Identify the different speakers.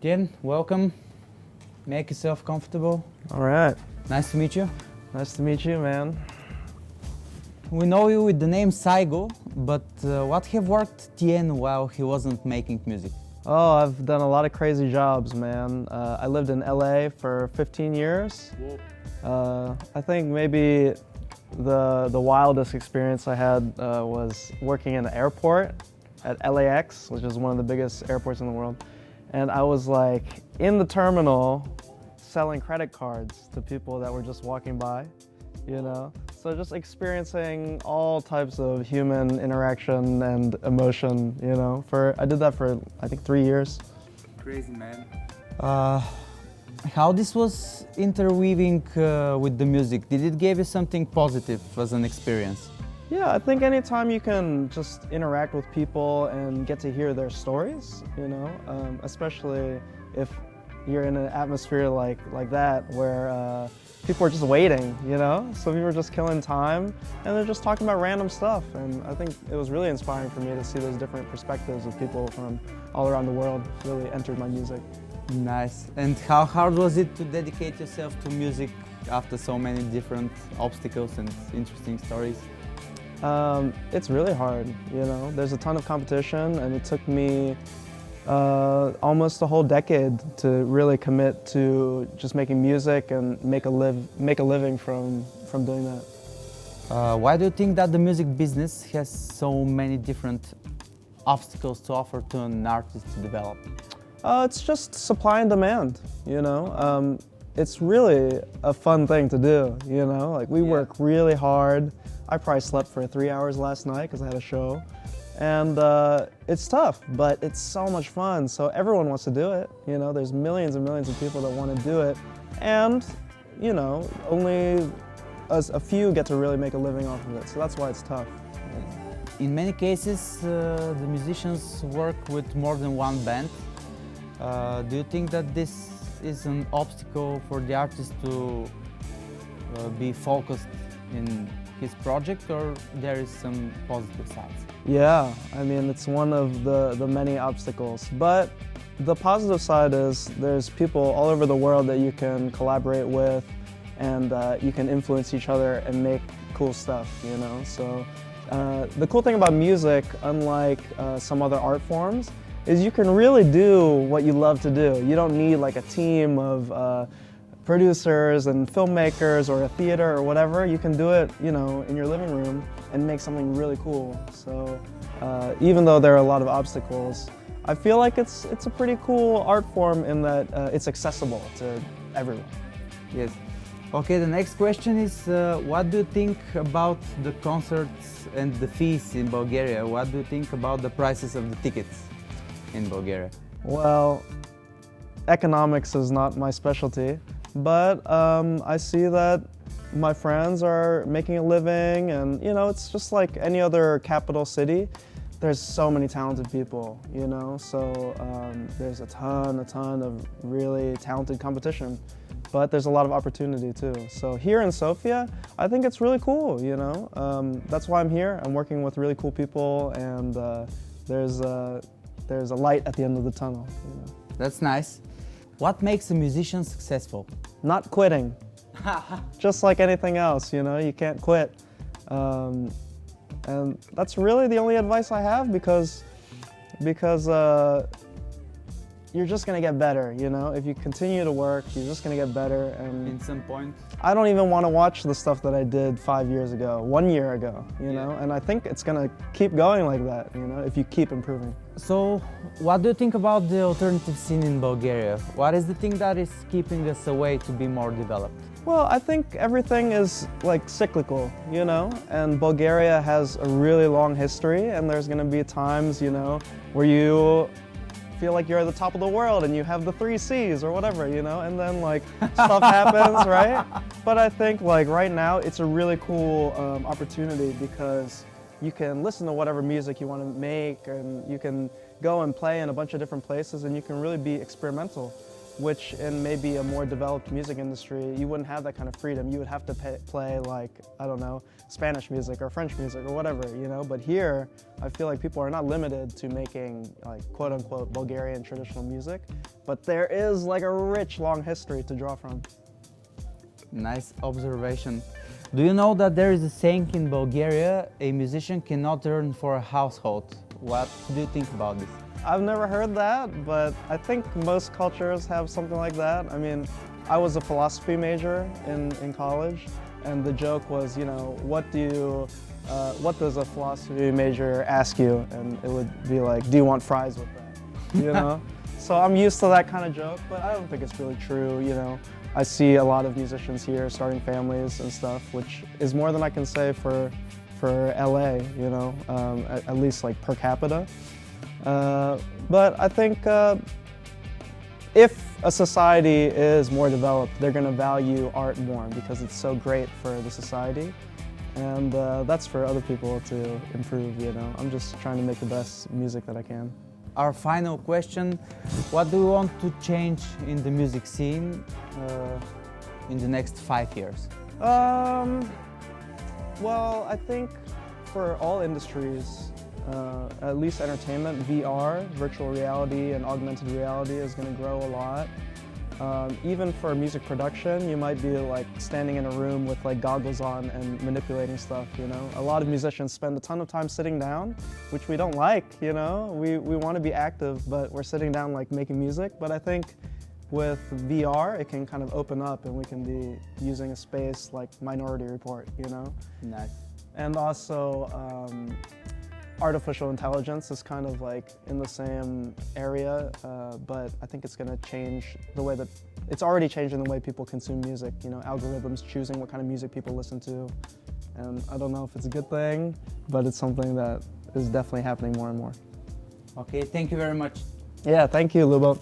Speaker 1: Tien, welcome. Make yourself comfortable.
Speaker 2: All right.
Speaker 1: Nice to meet you.
Speaker 2: Nice to meet you, man.
Speaker 1: We know you with the name Saigo, but what have worked Tien while he wasn't making music?
Speaker 2: Oh, I've done a lot of crazy jobs, man. I lived in LA for 15 years. I think maybe the wildest experience I had was working in an airport at LAX, which is one of the biggest airports in the world. And I was like in the terminal selling credit cards to people that were just walking by, you know? So just experiencing all types of human interaction and emotion, you know? I did that for, I think, 3 years.
Speaker 1: Crazy, man. How this was interweaving with the music? Did it give you something positive as an experience?
Speaker 2: Yeah, I think anytime you can just interact with people and get to hear their stories, you know, especially if you're in an atmosphere like that where people are just waiting, you know? So people are just killing time and they're just talking about random stuff. And I think it was really inspiring for me to see those different perspectives of people from all around the world really entered my music.
Speaker 1: Nice. And how hard was it to dedicate yourself to music after so many different obstacles and interesting stories?
Speaker 2: It's really hard, you know. There's a ton of competition and it took me almost a whole decade to really commit to just making music and make a living from doing that.
Speaker 1: Why do you think that the music business has so many different obstacles to offer to an artist to develop?
Speaker 2: It's just supply and demand, you know. It's really a fun thing to do, you know. Like we work really hard. I probably slept for 3 hours last night because I had a show. And it's tough, but it's so much fun. So everyone wants to do it, you know. There's millions and millions of people that want to do it. And, you know, only a few get to really make a living off of it. So that's why it's tough.
Speaker 1: In many cases, the musicians work with more than one band. Do you think that this is an obstacle for the artist to be focused in his project, or there is some positive sides?
Speaker 2: Yeah, I mean, it's one of the many obstacles. But the positive side is there's people all over the world that you can collaborate with and you can influence each other and make cool stuff, you know? So the cool thing about music, unlike some other art forms, is you can really do what you love to do. You don't need like a team of producers and filmmakers or a theater or whatever. You can do it, you know, in your living room and make something really cool. So even though there are a lot of obstacles, I feel like it's a pretty cool art form in that it's accessible to everyone.
Speaker 1: Yes. Okay, the next question is, what do you think about the concerts and the fees in Bulgaria? What do you think about the prices of the tickets in Bulgaria?
Speaker 2: Well, economics is not my specialty, but I see that my friends are making a living, and you know, it's just like any other capital city. There's so many talented people, you know, so there's a ton of really talented competition, but there's a lot of opportunity too. So here in Sofia, I think it's really cool, you know. That's why I'm here. I'm working with really cool people, and there's a light at the end of the tunnel, you know.
Speaker 1: That's nice. What makes a musician successful?
Speaker 2: Not quitting. Just like anything else, you know, you can't quit. And that's really the only advice I have because you're just gonna get better, you know? If you continue to work, you're just gonna get better. And
Speaker 1: In some point?
Speaker 2: I don't even want to watch the stuff that I did 5 years ago, 1 year ago, you know? And I think it's gonna keep going like that, you know, if you keep improving.
Speaker 1: So, what do you think about the alternative scene in Bulgaria? What is the thing that is keeping us away to be more developed?
Speaker 2: Well, I think everything is like cyclical, you know, and Bulgaria has a really long history, and there's gonna be times, you know, where you feel like you're at the top of the world and you have the 3 C's or whatever, you know, and then like stuff happens, right? But I think like right now it's a really cool opportunity because you can listen to whatever music you want to make, and you can go and play in a bunch of different places, and you can really be experimental. which in maybe a more developed music industry, you wouldn't have that kind of freedom. You would have to play like, I don't know, Spanish music or French music or whatever, you know? But here, I feel like people are not limited to making like quote unquote Bulgarian traditional music, but there is like a rich, long history to draw from.
Speaker 1: Nice observation. Do you know that there is a saying in Bulgaria, a musician cannot earn for a household? What do you think about this?
Speaker 2: I've never heard that, but I think most cultures have something like that. I mean, I was a philosophy major in college, and the joke was, you know, what does a philosophy major ask you? And it would be like, do you want fries with that? You know? So I'm used to that kind of joke, but I don't think it's really true, you know? I see a lot of musicians here starting families and stuff, which is more than I can say for LA, you know, at least like per capita. But I think if a society is more developed, they're going to value art more because it's so great for the society. And that's for other people to improve, you know. I'm just trying to make the best music that I can.
Speaker 1: Our final question, what do you want to change in the music scene in the next 5 years?
Speaker 2: Well, I think for all industries, at least entertainment, VR, virtual reality and augmented reality is going to grow a lot. Even for music production, you might be like standing in a room with like goggles on and manipulating stuff, you know. A lot of musicians spend a ton of time sitting down, which we don't like, you know. We want to be active, but we're sitting down like making music. But I think with VR, it can kind of open up and we can be using a space like Minority Report, you know.
Speaker 1: Nice.
Speaker 2: And also, artificial intelligence is kind of like in the same area, but I think it's going to change the way that, it's already changing the way people consume music, you know, algorithms choosing what kind of music people listen to. And I don't know if it's a good thing, but it's something that is definitely happening more and more.
Speaker 1: Okay, thank you very much.
Speaker 2: Yeah, thank you, Lubo.